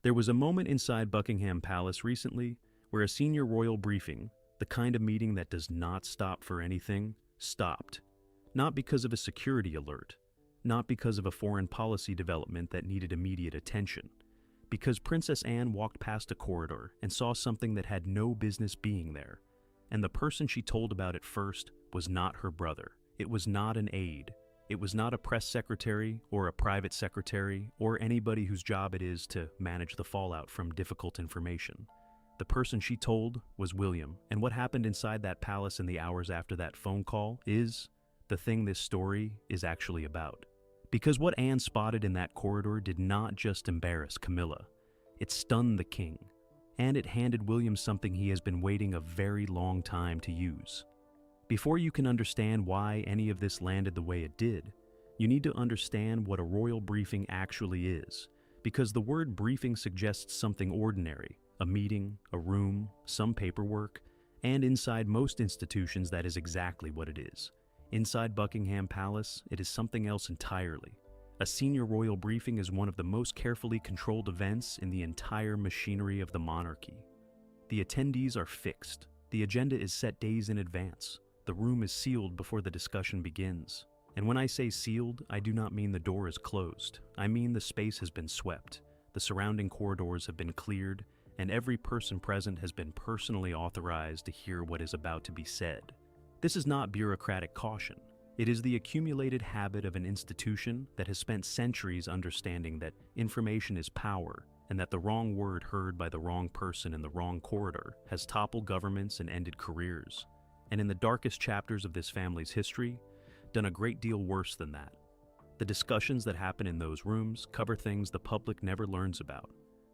There was a moment inside Buckingham Palace recently where a senior royal briefing, the kind of meeting that does not stop for anything, stopped. Not because of a security alert, not because of a foreign policy development that needed immediate attention, because Princess Anne walked past a corridor and saw something that had no business being there. And the person she told about it first was not her brother. It was not an aide. It was not a press secretary or a private secretary or anybody whose job it is to manage the fallout from difficult information. The person she told was William, and what happened inside that palace in the hours after that phone call is the thing this story is actually about. Because what Anne spotted in that corridor did not just embarrass Camilla. It stunned the king, and it handed William something he has been waiting a very long time to use. Before you can understand why any of this landed the way it did, you need to understand what a royal briefing actually is, because the word briefing suggests something ordinary, a meeting, a room, some paperwork, and inside most institutions that is exactly what it is. Inside Buckingham Palace, it is something else entirely. A senior royal briefing is one of the most carefully controlled events in the entire machinery of the monarchy. The attendees are fixed. The agenda is set days in advance. The room is sealed before the discussion begins. And when I say sealed, I do not mean the door is closed. I mean the space has been swept, the surrounding corridors have been cleared, and every person present has been personally authorized to hear what is about to be said. This is not bureaucratic caution. It is the accumulated habit of an institution that has spent centuries understanding that information is power, and that the wrong word heard by the wrong person in the wrong corridor has toppled governments and ended careers. And in the darkest chapters of this family's history, done a great deal worse than that. The discussions that happen in those rooms cover things the public never learns about.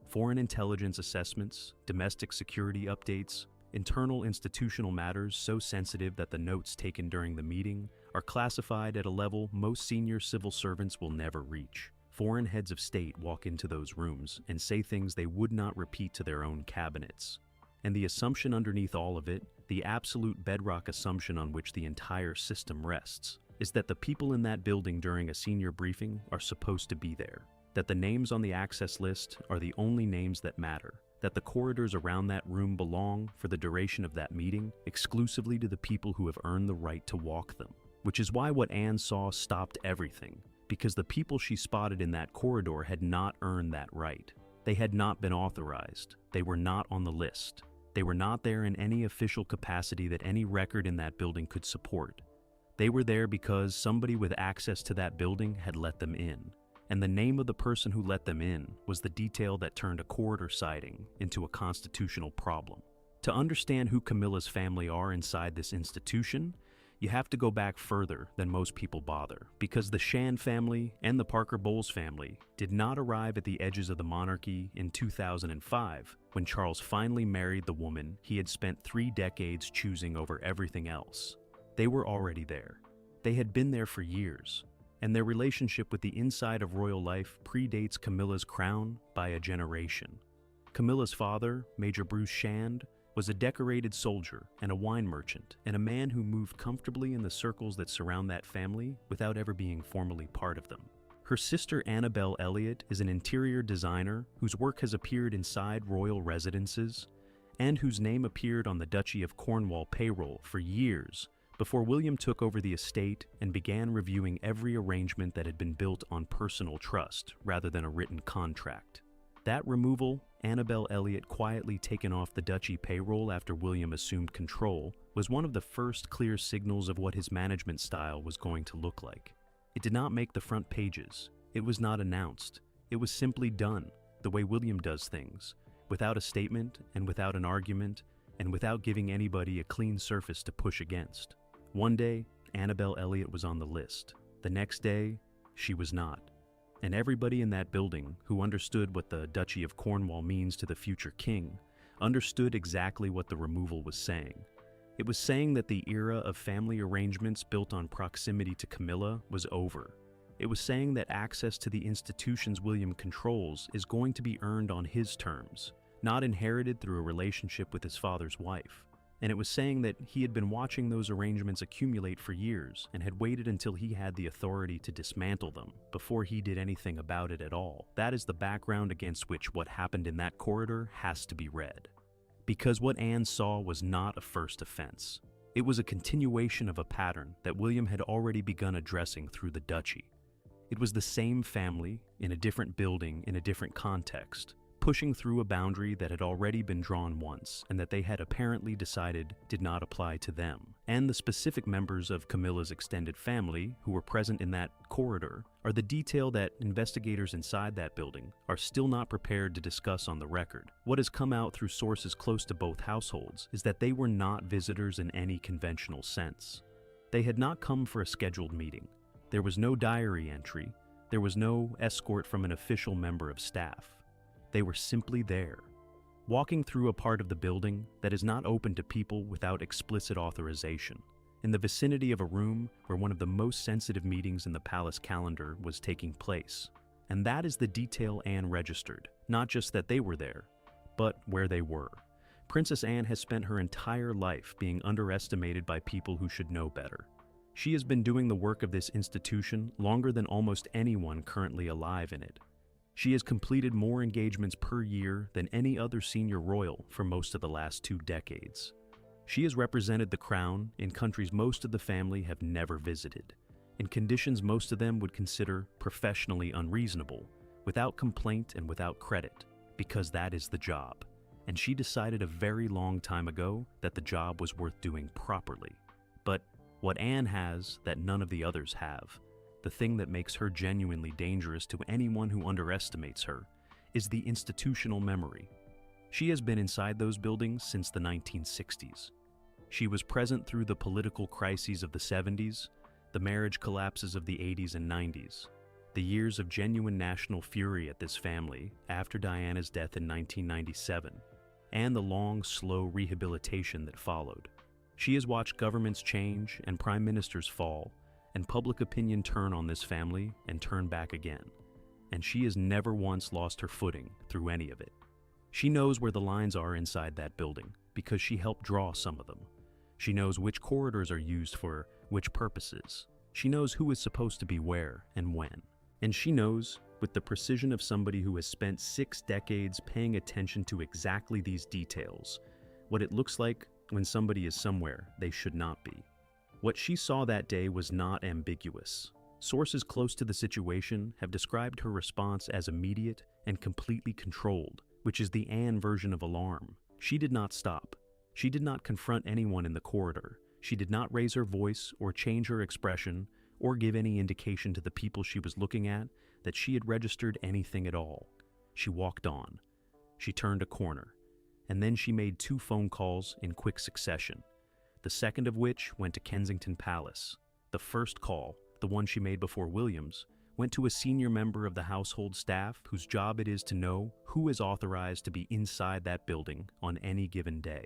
Foreign intelligence assessments, domestic security updates, internal institutional matters so sensitive that the notes taken during the meeting are classified at a level most senior civil servants will never reach. Foreign heads of state walk into those rooms and say things they would not repeat to their own cabinets. And the assumption underneath all of it, the absolute bedrock assumption on which the entire system rests, is that the people in that building during a senior briefing are supposed to be there. That the names on the access list are the only names that matter. That the corridors around that room belong, for the duration of that meeting, exclusively to the people who have earned the right to walk them. Which is why what Anne saw stopped everything, because the people she spotted in that corridor had not earned that right. They had not been authorized. They were not on the list. They were not there in any official capacity that any record in that building could support. They were there because somebody with access to that building had let them in. And the name of the person who let them in was the detail that turned a corridor sighting into a constitutional problem. To understand who Camilla's family are inside this institution, you have to go back further than most people bother, because the Shand family and the Parker Bowles family did not arrive at the edges of the monarchy in 2005, when Charles finally married the woman he had spent 3 decades choosing over everything else. They were already there. They had been there for years. And their relationship with the inside of royal life predates Camilla's crown by a generation. Camilla's father, Major Bruce Shand, was a decorated soldier and a wine merchant, and a man who moved comfortably in the circles that surround that family without ever being formally part of them. Her sister Annabelle Elliott is an interior designer whose work has appeared inside royal residences, and whose name appeared on the Duchy of Cornwall payroll for years, before William took over the estate and began reviewing every arrangement that had been built on personal trust rather than a written contract. That removal, Annabelle Elliott quietly taken off the duchy payroll after William assumed control, was one of the first clear signals of what his management style was going to look like. It did not make the front pages. It was not announced. It was simply done, the way William does things, without a statement and without an argument, and without giving anybody a clean surface to push against. One day, Annabelle Elliott was on the list. The next day, she was not. And everybody in that building who understood what the Duchy of Cornwall means to the future king understood exactly what the removal was saying. It was saying that the era of family arrangements built on proximity to Camilla was over. It was saying that access to the institutions William controls is going to be earned on his terms, not inherited through a relationship with his father's wife. and it was saying that he had been watching those arrangements accumulate for years and had waited until he had the authority to dismantle them before he did anything about it at all. That is the background against which what happened in that corridor has to be read. Because what Anne saw was not a first offense. It was a continuation of a pattern that William had already begun addressing through the duchy. It was the same family, in a different building, in a different context, pushing through a boundary that had already been drawn once and that they had apparently decided did not apply to them. And the specific members of Camilla's extended family who were present in that corridor are the detail that investigators inside that building are still not prepared to discuss on the record. What has come out through sources close to both households is that they were not visitors in any conventional sense. They had not come for a scheduled meeting. There was no diary entry. There was no escort from an official member of staff. They were simply there, walking through a part of the building that is not open to people without explicit authorization, in the vicinity of a room where one of the most sensitive meetings in the palace calendar was taking place. And that is the detail Anne registered, not just that they were there, but where they were. Princess Anne has spent her entire life being underestimated by people who should know better. She has been doing the work of this institution longer than almost anyone currently alive in it. She has completed more engagements per year than any other senior royal for most of the last 2 decades. She has represented the crown in countries most of the family have never visited, in conditions most of them would consider professionally unreasonable, without complaint and without credit, because that is the job. And she decided a very long time ago that the job was worth doing properly. But what Anne has that none of the others have, the thing that makes her genuinely dangerous to anyone who underestimates her, is the institutional memory. She has been inside those buildings since the 1960s. She was present through the political crises of the 70s, the marriage collapses of the 80s and 90s, the years of genuine national fury at this family after Diana's death in 1997, and the long, slow rehabilitation that followed. She has watched governments change and prime ministers fall, and public opinion turn on this family and turn back again. And she has never once lost her footing through any of it. She knows where the lines are inside that building because she helped draw some of them. She knows which corridors are used for which purposes. She knows who is supposed to be where and when. And she knows, with the precision of somebody who has spent 6 decades paying attention to exactly these details, what it looks like when somebody is somewhere they should not be. What she saw that day was not ambiguous. Sources close to the situation have described her response as immediate and completely controlled, which is the Anne version of alarm. She did not stop. She did not confront anyone in the corridor. She did not raise her voice or change her expression or give any indication to the people she was looking at that she had registered anything at all. She walked on. She turned a corner. And then she made 2 phone calls in quick succession, the second of which went to Kensington Palace. The first call, the one she made before William's, went to a senior member of the household staff whose job it is to know who is authorized to be inside that building on any given day.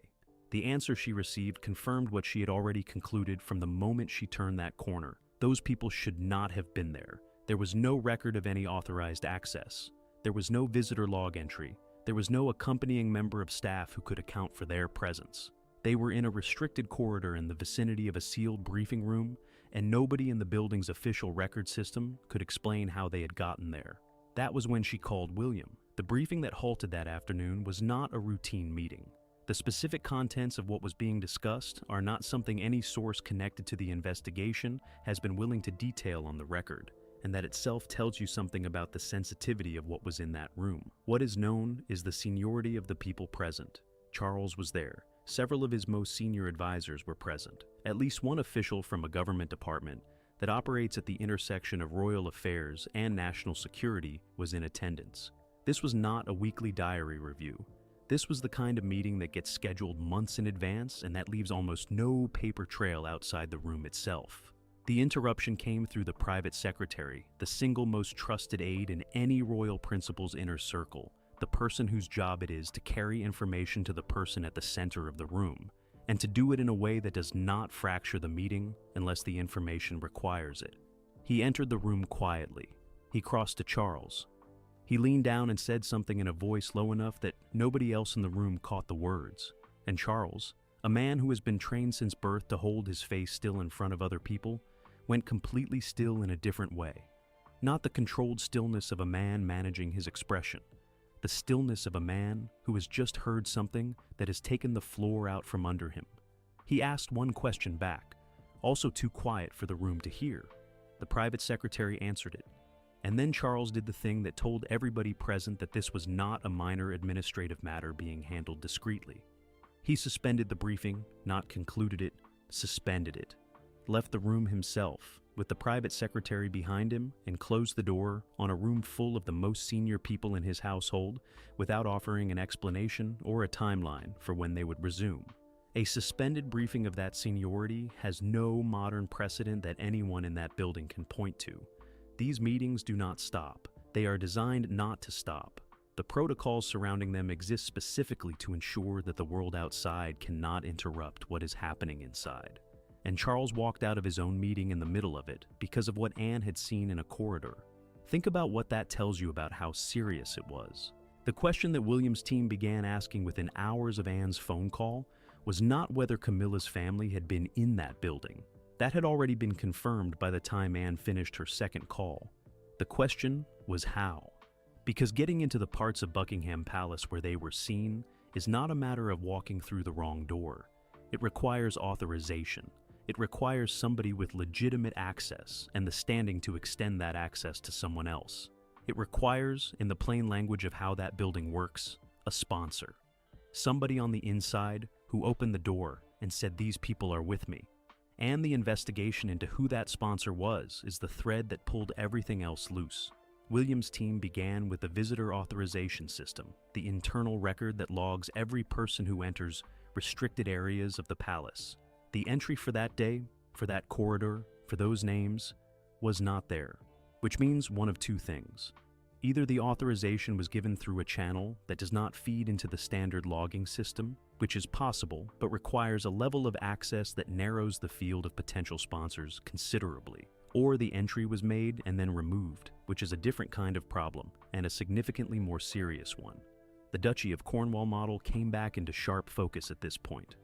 The answer she received confirmed what she had already concluded from the moment she turned that corner. Those people should not have been there. There was no record of any authorized access. There was no visitor log entry. There was no accompanying member of staff who could account for their presence. They were in a restricted corridor in the vicinity of a sealed briefing room, and nobody in the building's official record system could explain how they had gotten there. That was when she called William. The briefing that halted that afternoon was not a routine meeting. The specific contents of what was being discussed are not something any source connected to the investigation has been willing to detail on the record, and that itself tells you something about the sensitivity of what was in that room. What is known is the seniority of the people present. Charles was there. Several of his most senior advisors were present. At least one official from a government department that operates at the intersection of royal affairs and national security was in attendance. This was not a weekly diary review. This was the kind of meeting that gets scheduled months in advance and that leaves almost no paper trail outside the room itself. The interruption came through the private secretary, the single most trusted aide in any royal principal's inner circle, the person whose job it is to carry information to the person at the center of the room, and to do it in a way that does not fracture the meeting unless the information requires it. He entered the room quietly. He crossed to Charles. He leaned down and said something in a voice low enough that nobody else in the room caught the words, and Charles, A man who has been trained since birth to hold his face still in front of other people went completely still in a different way. Not the controlled stillness of a man managing his expression. The stillness of a man who has just heard something that has taken the floor out from under him. He asked one question back, also too quiet for the room to hear. The private secretary answered it. And then Charles did the thing that told everybody present that this was not a minor administrative matter being handled discreetly. He suspended the briefing, not concluded it, suspended it, left the room himself, with the private secretary behind him, and closed the door on a room full of the most senior people in his household without offering an explanation or a timeline for when they would resume. A suspended briefing of that seniority has no modern precedent that anyone in that building can point to. These meetings do not stop. They are designed not to stop. The protocols surrounding them exist specifically to ensure that the world outside cannot interrupt what is happening inside. And Charles walked out of his own meeting in the middle of it because of what Anne had seen in a corridor. Think about what that tells you about how serious it was. The question that William's team began asking within hours of Anne's phone call was not whether Camilla's family had been in that building. That had already been confirmed by the time Anne finished her second call. The question was how. Because getting into the parts of Buckingham Palace where they were seen is not a matter of walking through the wrong door. It requires authorization. It requires somebody with legitimate access and the standing to extend that access to someone else. It requires, in the plain language of how that building works, a sponsor. Somebody on the inside who opened the door and said, "These people are with me." And the investigation into who that sponsor was is the thread that pulled everything else loose. William's team began with the visitor authorization system, the internal record that logs every person who enters restricted areas of the palace. The entry for that day, for that corridor, for those names, was not there, which means one of two things. Either the authorization was given through a channel that does not feed into the standard logging system, which is possible but requires a level of access that narrows the field of potential sponsors considerably, or the entry was made and then removed, which is a different kind of problem and a significantly more serious one. The Duchy of Cornwall model came back into sharp focus at this point.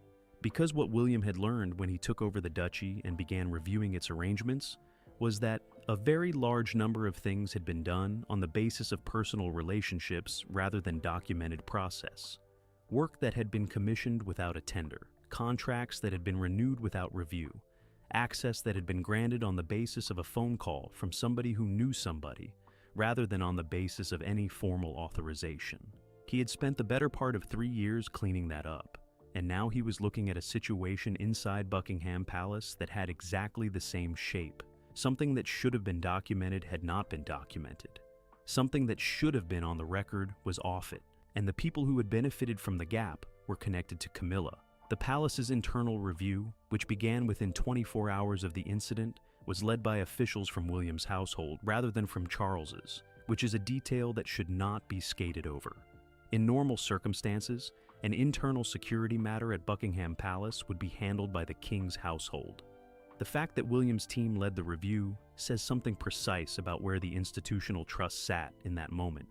Because what William had learned when he took over the duchy and began reviewing its arrangements was that a very large number of things had been done on the basis of personal relationships rather than documented process. Work that had been commissioned without a tender, contracts that had been renewed without review, access that had been granted on the basis of a phone call from somebody who knew somebody, rather than on the basis of any formal authorization. He had spent the better part of 3 years cleaning that up, and now he was looking at a situation inside Buckingham Palace that had exactly the same shape. Something that should have been documented had not been documented. Something that should have been on the record was off it, and the people who had benefited from the gap were connected to Camilla. The palace's internal review, which began within 24 hours of the incident, was led by officials from William's household rather than from Charles's, which is a detail that should not be skated over. In normal circumstances, an internal security matter at Buckingham Palace would be handled by the King's household. The fact that William's team led the review says something precise about where the institutional trust sat in that moment.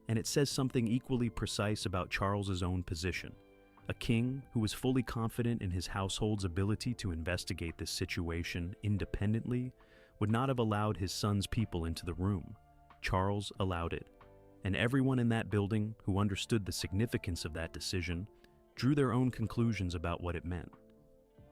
And it says something equally precise about Charles's own position. A king who was fully confident in his household's ability to investigate this situation independently would not have allowed his son's people into the room. Charles allowed it. And everyone in that building who understood the significance of that decision drew their own conclusions about what it meant.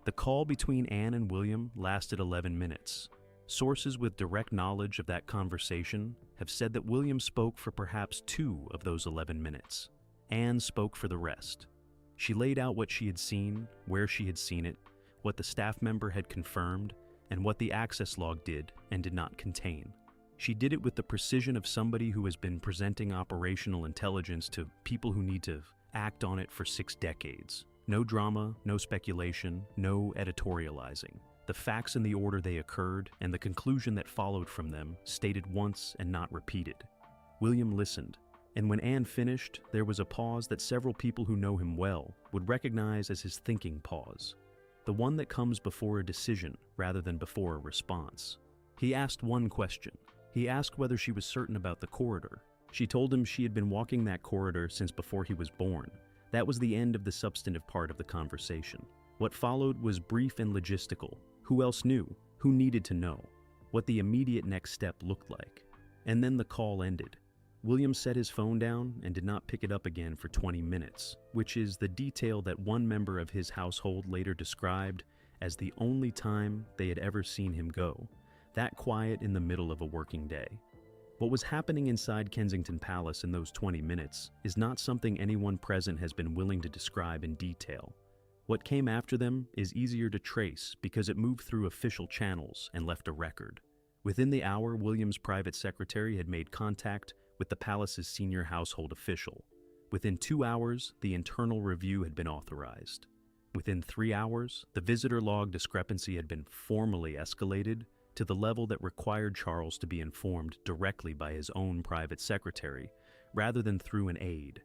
The call between Anne and William lasted 11 minutes. Sources with direct knowledge of that conversation have said that William spoke for perhaps 2 of those 11 minutes. Anne spoke for the rest. She laid out what she had seen, where she had seen it, what the staff member had confirmed, and what the access log did and did not contain. She did it with the precision of somebody who has been presenting operational intelligence to people who need to act on it for 6 decades. No drama, no speculation, no editorializing. The facts in the order they occurred and the conclusion that followed from them stated once and not repeated. William listened, and when Anne finished, there was a pause that several people who know him well would recognize as his thinking pause. The one that comes before a decision rather than before a response. He asked one question. He asked whether she was certain about the corridor. She told him she had been walking that corridor since before he was born. That was the end of the substantive part of the conversation. What followed was brief and logistical. Who else knew? Who needed to know? What the immediate next step looked like. And then the call ended. William set his phone down and did not pick it up again for 20 minutes, which is the detail that one member of his household later described as the only time they had ever seen him go, that quiet in the middle of a working day. What was happening inside Kensington Palace in those 20 minutes is not something anyone present has been willing to describe in detail. What came after them is easier to trace because it moved through official channels and left a record. Within the hour, William's private secretary had made contact with the palace's senior household official. Within 2 hours, the internal review had been authorized. Within 3 hours, the visitor log discrepancy had been formally escalated to the level that required Charles to be informed directly by his own private secretary, rather than through an aide.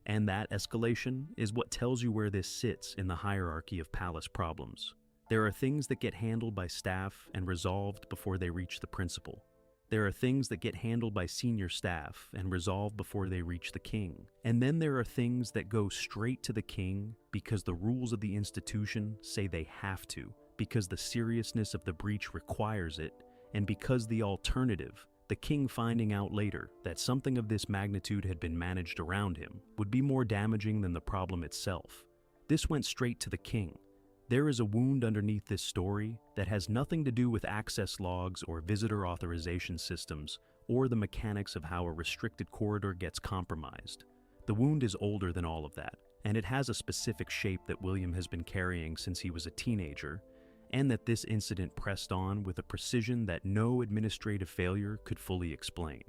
And that escalation is what tells you where this sits in the hierarchy of palace problems. There are things that get handled by staff and resolved before they reach the principal. There are things that get handled by senior staff and resolved before they reach the king. And then there are things that go straight to the king because the rules of the institution say they have to, because the seriousness of the breach requires it, and because the alternative, the king finding out later that something of this magnitude had been managed around him, would be more damaging than the problem itself. This went straight to the king. There is a wound underneath this story that has nothing to do with access logs or visitor authorization systems or the mechanics of how a restricted corridor gets compromised. The wound is older than all of that, and it has a specific shape that William has been carrying since he was a teenager, and that this incident pressed on with a precision that no administrative failure could fully explain.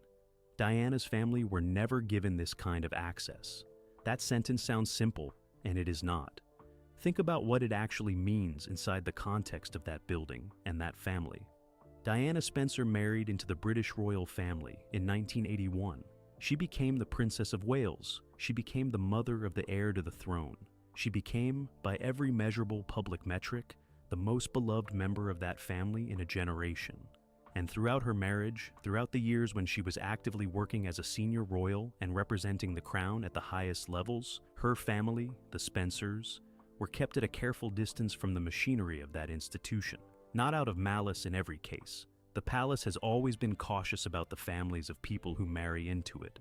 Diana's family were never given this kind of access. That sentence sounds simple, and it is not. Think about what it actually means inside the context of that building and that family. Diana Spencer married into the British royal family in 1981. She became the Princess of Wales. She became the mother of the heir to the throne. She became, by every measurable public metric, the most beloved member of that family in a generation. And throughout her marriage, throughout the years when she was actively working as a senior royal and representing the crown at the highest levels, her family, the Spencers, were kept at a careful distance from the machinery of that institution. Not out of malice in every case. The palace has always been cautious about the families of people who marry into it.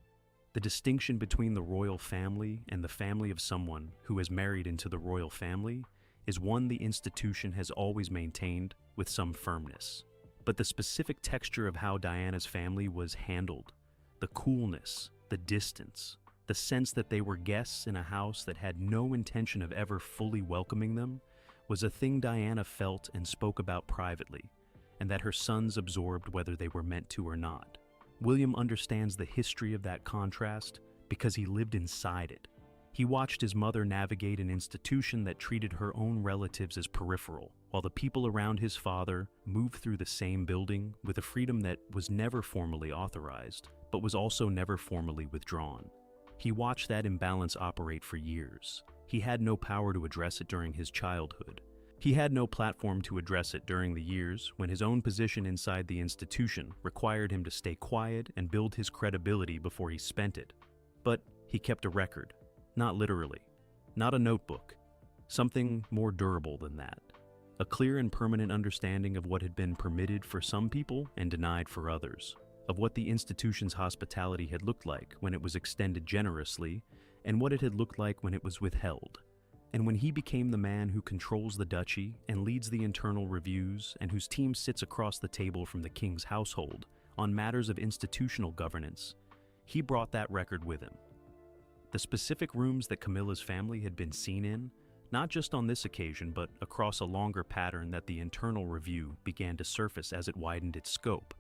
The distinction between the royal family and the family of someone who has married into the royal family is one the institution has always maintained with some firmness. But the specific texture of how Diana's family was handled, the coolness, the distance, the sense that they were guests in a house that had no intention of ever fully welcoming them, was a thing Diana felt and spoke about privately, and that her sons absorbed whether they were meant to or not. William understands the history of that contrast because he lived inside it. He watched his mother navigate an institution that treated her own relatives as peripheral, while the people around his father moved through the same building with a freedom that was never formally authorized, but was also never formally withdrawn. He watched that imbalance operate for years. He had no power to address it during his childhood. He had no platform to address it during the years when his own position inside the institution required him to stay quiet and build his credibility before he spent it. But he kept a record. Not literally. Not a notebook. Something more durable than that. A clear and permanent understanding of what had been permitted for some people and denied for others. Of what the institution's hospitality had looked like when it was extended generously, and what it had looked like when it was withheld. And when he became the man who controls the duchy and leads the internal reviews and whose team sits across the table from the king's household on matters of institutional governance, he brought that record with him. The specific rooms that Camilla's family had been seen in, not just on this occasion but across a longer pattern that the internal review began to surface as it widened its scope,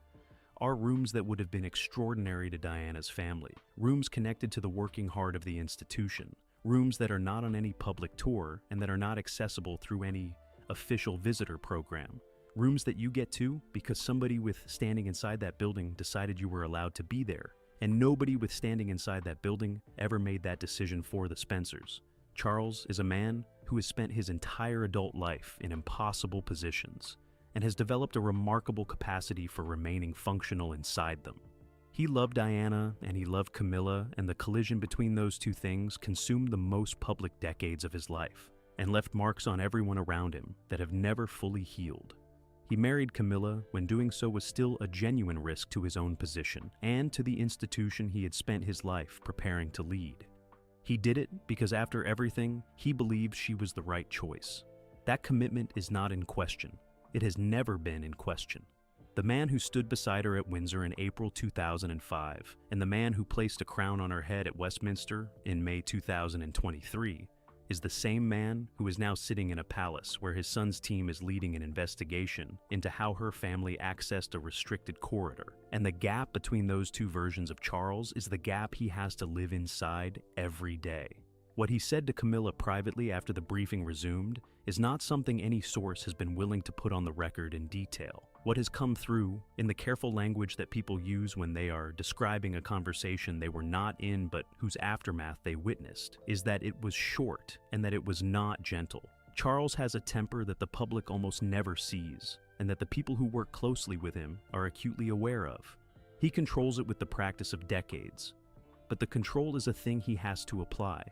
are rooms that would have been extraordinary to Diana's family, rooms connected to the working heart of the institution, rooms that are not on any public tour and that are not accessible through any official visitor program, rooms that you get to because somebody with standing inside that building decided you were allowed to be there, and nobody with standing inside that building ever made that decision for the Spencers. Charles is a man who has spent his entire adult life in impossible positions and has developed a remarkable capacity for remaining functional inside them. He loved Diana and he loved Camilla, and the collision between those two things consumed the most public decades of his life. and left marks on everyone around him that have never fully healed. He married Camilla when doing so was still a genuine risk to his own position and to the institution he had spent his life preparing to lead. He did it because after everything, he believed she was the right choice. That commitment is not in question. It has never been in question. The man who stood beside her at Windsor in April 2005 and the man who placed a crown on her head at Westminster in May 2023 is the same man who is now sitting in a palace where his son's team is leading an investigation into how her family accessed a restricted corridor. And the gap between those two versions of Charles is the gap he has to live inside every day. What he said to Camilla privately after the briefing resumed is not something any source has been willing to put on the record in detail. What has come through, in the careful language that people use when they are describing a conversation they were not in but whose aftermath they witnessed, is that it was short and that it was not gentle. Charles has a temper that the public almost never sees, and that the people who work closely with him are acutely aware of. He controls it with the practice of decades, but the control is a thing he has to apply,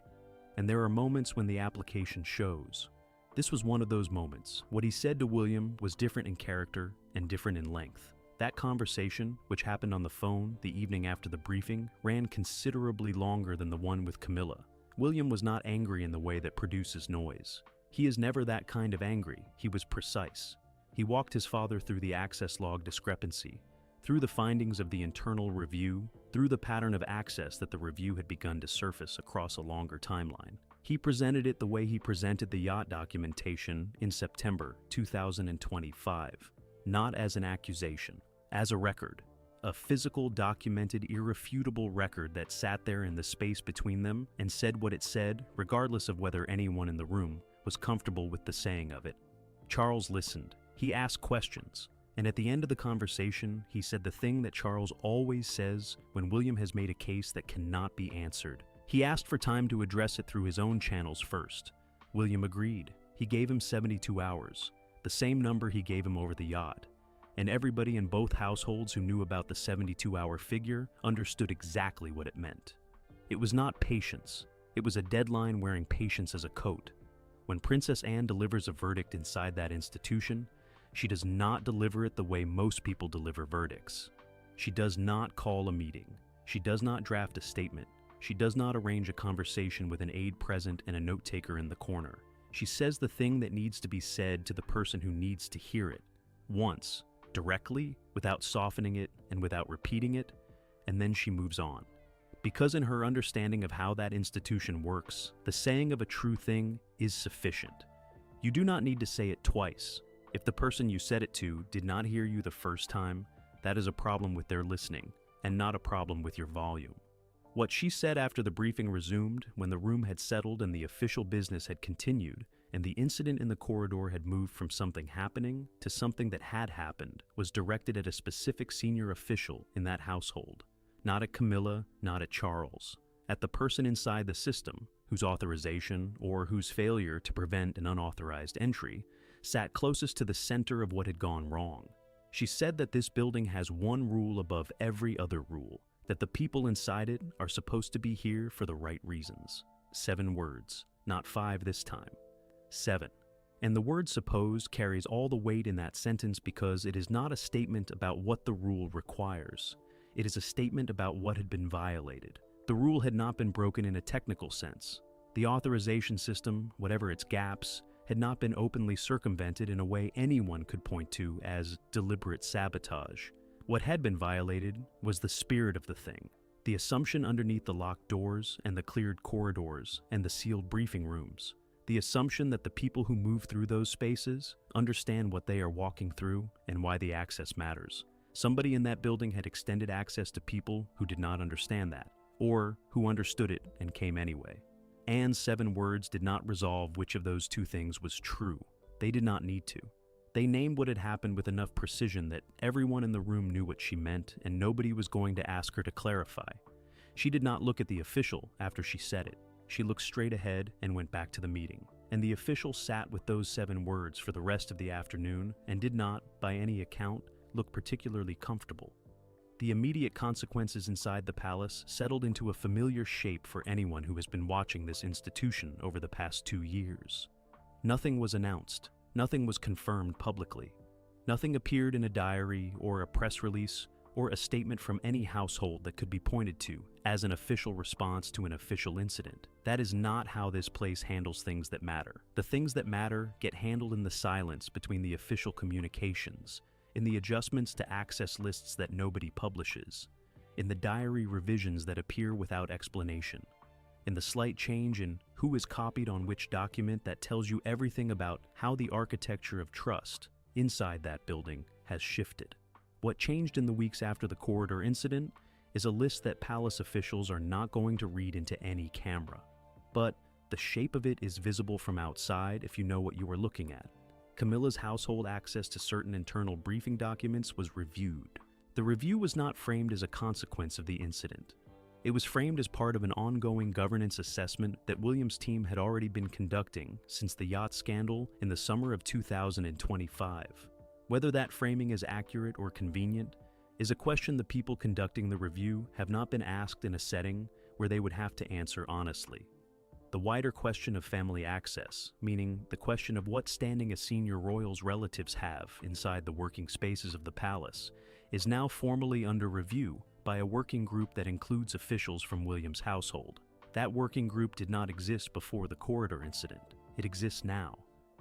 and there are moments when the application shows. This was one of those moments. What he said to William was different in character and different in length. That conversation, which happened on the phone the evening after the briefing, ran considerably longer than the one with Camilla. William was not angry in the way that produces noise. He is never that kind of angry. He was precise. He walked his father through the access log discrepancy, through the findings of the internal review, through the pattern of access that the review had begun to surface across a longer timeline. He presented it the way he presented the yacht documentation in September 2025, not as an accusation, as a record, a physical, documented, irrefutable record that sat there in the space between them and said what it said, regardless of whether anyone in the room was comfortable with the saying of it. Charles listened. He asked questions. And at the end of the conversation, he said the thing that Charles always says when William has made a case that cannot be answered. He asked for time to address it through his own channels first. William agreed. He gave him 72 hours, the same number he gave him over the yacht. And everybody in both households who knew about the 72-hour figure understood exactly what it meant. It was not patience. It was a deadline wearing patience as a coat. When Princess Anne delivers a verdict inside that institution, she does not deliver it the way most people deliver verdicts. She does not call a meeting. She does not draft a statement. She does not arrange a conversation with an aide present and a note-taker in the corner. She says the thing that needs to be said to the person who needs to hear it, once, directly, without softening it and without repeating it, and then she moves on. Because in her understanding of how that institution works, the saying of a true thing is sufficient. You do not need to say it twice. If the person you said it to did not hear you the first time, that is a problem with their listening, and not a problem with your volume. What she said after the briefing resumed, when the room had settled and the official business had continued, and the incident in the corridor had moved from something happening to something that had happened, was directed at a specific senior official in that household. Not at Camilla, not at Charles. At the person inside the system, whose authorization, or whose failure to prevent an unauthorized entry, sat closest to the center of what had gone wrong. She said that this building has one rule above every other rule, that the people inside it are supposed to be here for the right reasons. 7 words, not 5 this time. 7. And the word supposed carries all the weight in that sentence because it is not a statement about what the rule requires. It is a statement about what had been violated. The rule had not been broken in a technical sense. The authorization system, whatever its gaps, had not been openly circumvented in a way anyone could point to as deliberate sabotage. What had been violated was the spirit of the thing, the assumption underneath the locked doors and the cleared corridors and the sealed briefing rooms, the assumption that the people who move through those spaces understand what they are walking through and why the access matters. Somebody in that building had extended access to people who did not understand that, or who understood it and came anyway. Anne's 7 words did not resolve which of those two things was true. They did not need to. They named what had happened with enough precision that everyone in the room knew what she meant and nobody was going to ask her to clarify. She did not look at the official after she said it. She looked straight ahead and went back to the meeting. And the official sat with those 7 words for the rest of the afternoon and did not, by any account, look particularly comfortable. The immediate consequences inside the palace settled into a familiar shape for anyone who has been watching this institution over the past 2 years. Nothing was announced. Nothing was confirmed publicly. Nothing appeared in a diary or a press release or a statement from any household that could be pointed to as an official response to an official incident. That is not how this place handles things that matter. The things that matter get handled in the silence between the official communications, in the adjustments to access lists that nobody publishes, in the diary revisions that appear without explanation, in the slight change in who is copied on which document that tells you everything about how the architecture of trust inside that building has shifted. What changed in the weeks after the corridor incident is a list that palace officials are not going to read into any camera. But the shape of it is visible from outside if you know what you are looking at. Camilla's household access to certain internal briefing documents was reviewed. The review was not framed as a consequence of the incident. It was framed as part of an ongoing governance assessment that William's team had already been conducting since the yacht scandal in the summer of 2025. Whether that framing is accurate or convenient is a question the people conducting the review have not been asked in a setting where they would have to answer honestly. The wider question of family access, meaning the question of what standing a senior royal's relatives have inside the working spaces of the palace, is now formally under review by a working group that includes officials from William's household. That working group did not exist before the corridor incident. It exists now.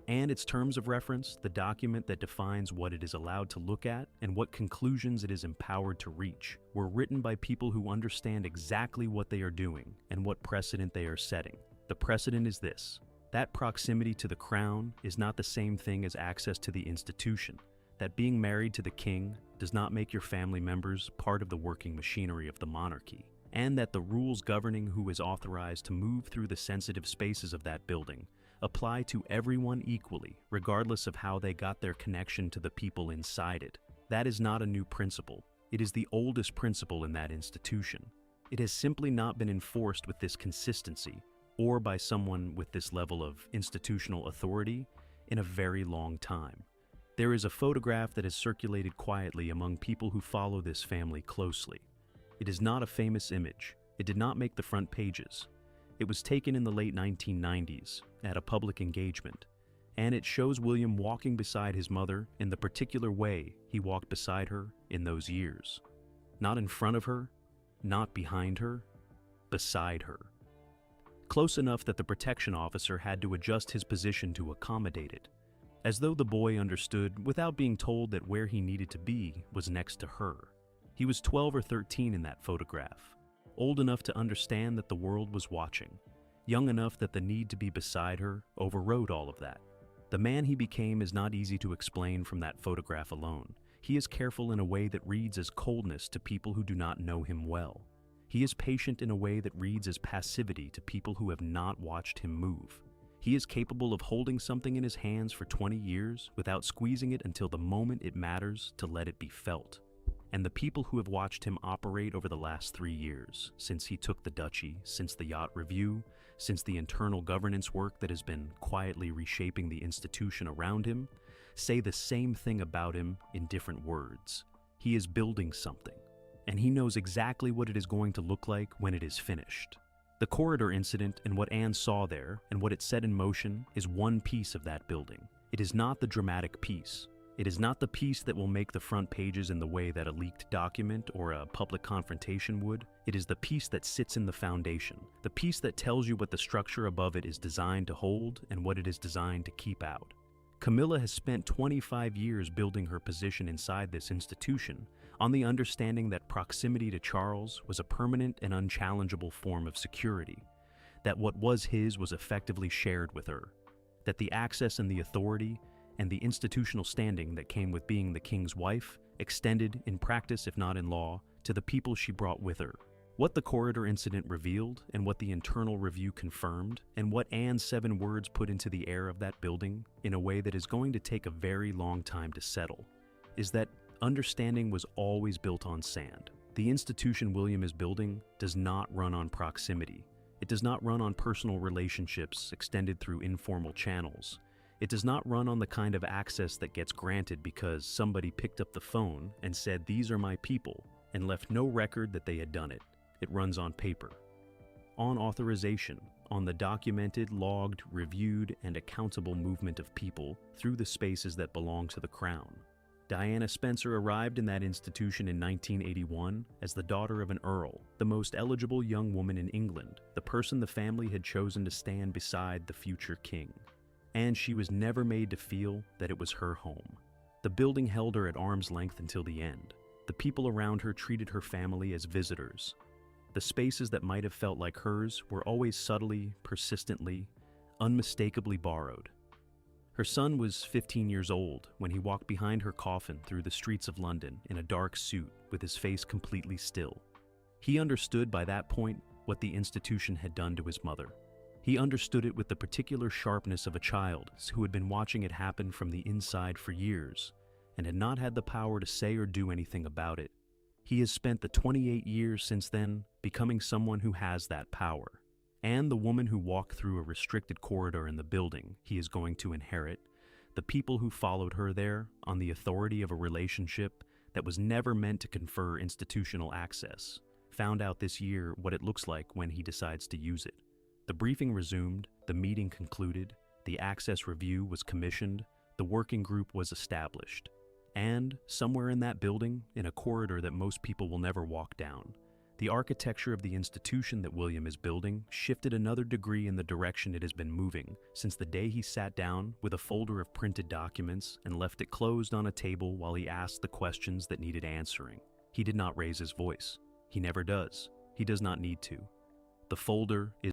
And its terms of reference, the document that defines what it is allowed to look at and what conclusions it is empowered to reach, were written by people who understand exactly what they are doing and what precedent they are setting. The precedent is this: that proximity to the crown is not the same thing as access to the institution, that being married to the king does not make your family members part of the working machinery of the monarchy, and that the rules governing who is authorized to move through the sensitive spaces of that building apply to everyone equally, regardless of how they got their connection to the people inside it. That is not a new principle. It is the oldest principle in that institution. It has simply not been enforced with this consistency, or by someone with this level of institutional authority, in a very long time. There is a photograph that has circulated quietly among people who follow this family closely. It is not a famous image. It did not make the front pages. It was taken in the late 1990s at a public engagement, and it shows William walking beside his mother in the particular way he walked beside her in those years. Not in front of her, not behind her, beside her. Close enough that the protection officer had to adjust his position to accommodate it, as though the boy understood without being told that where he needed to be was next to her. He was 12 or 13 in that photograph, old enough to understand that the world was watching, young enough that the need to be beside her overrode all of that. The man he became is not easy to explain from that photograph alone. He is careful in a way that reads as coldness to people who do not know him well. He is patient in a way that reads as passivity to people who have not watched him move. He is capable of holding something in his hands for 20 years without squeezing it until the moment it matters to let it be felt. And the people who have watched him operate over the last 3 years, since he took the duchy, since the yacht review, since the internal governance work that has been quietly reshaping the institution around him, say the same thing about him in different words. He is building something, and he knows exactly what it is going to look like when it is finished. The corridor incident and what Anne saw there and what it set in motion is one piece of that building. It is not the dramatic piece. It is not the piece that will make the front pages in the way that a leaked document or a public confrontation would. It is the piece that sits in the foundation, the piece that tells you what the structure above it is designed to hold and what it is designed to keep out. Camilla has spent 25 years building her position inside this institution on the understanding that proximity to Charles was a permanent and unchallengeable form of security, that what was his was effectively shared with her, that the access and the authority and the institutional standing that came with being the king's wife extended, in practice if not in law, to the people she brought with her. What the corridor incident revealed, and what the internal review confirmed, and what Anne's 7 words put into the air of that building in a way that is going to take a very long time to settle, is that understanding was always built on sand. The institution William is building does not run on proximity. It does not run on personal relationships extended through informal channels. It does not run on the kind of access that gets granted because somebody picked up the phone and said, "These are my people," and left no record that they had done it. It runs on paper, on authorization, on the documented, logged, reviewed, and accountable movement of people through the spaces that belong to the Crown. Diana Spencer arrived in that institution in 1981 as the daughter of an earl, the most eligible young woman in England, the person the family had chosen to stand beside the future king. And she was never made to feel that it was her home. The building held her at arm's length until the end. The people around her treated her family as visitors. The spaces that might have felt like hers were always subtly, persistently, unmistakably borrowed. Her son was 15 years old when he walked behind her coffin through the streets of London in a dark suit with his face completely still. He understood by that point what the institution had done to his mother. He understood it with the particular sharpness of a child who had been watching it happen from the inside for years and had not had the power to say or do anything about it. He has spent the 28 years since then becoming someone who has that power. And the woman who walked through a restricted corridor in the building he is going to inherit, the people who followed her there on the authority of a relationship that was never meant to confer institutional access, found out this year what it looks like when he decides to use it. The briefing resumed, the meeting concluded, the access review was commissioned, the working group was established. And somewhere in that building, in a corridor that most people will never walk down, the architecture of the institution that William is building shifted another degree in the direction it has been moving since the day he sat down with a folder of printed documents and left it closed on a table while he asked the questions that needed answering. He did not raise his voice. He never does. He does not need to. The folder is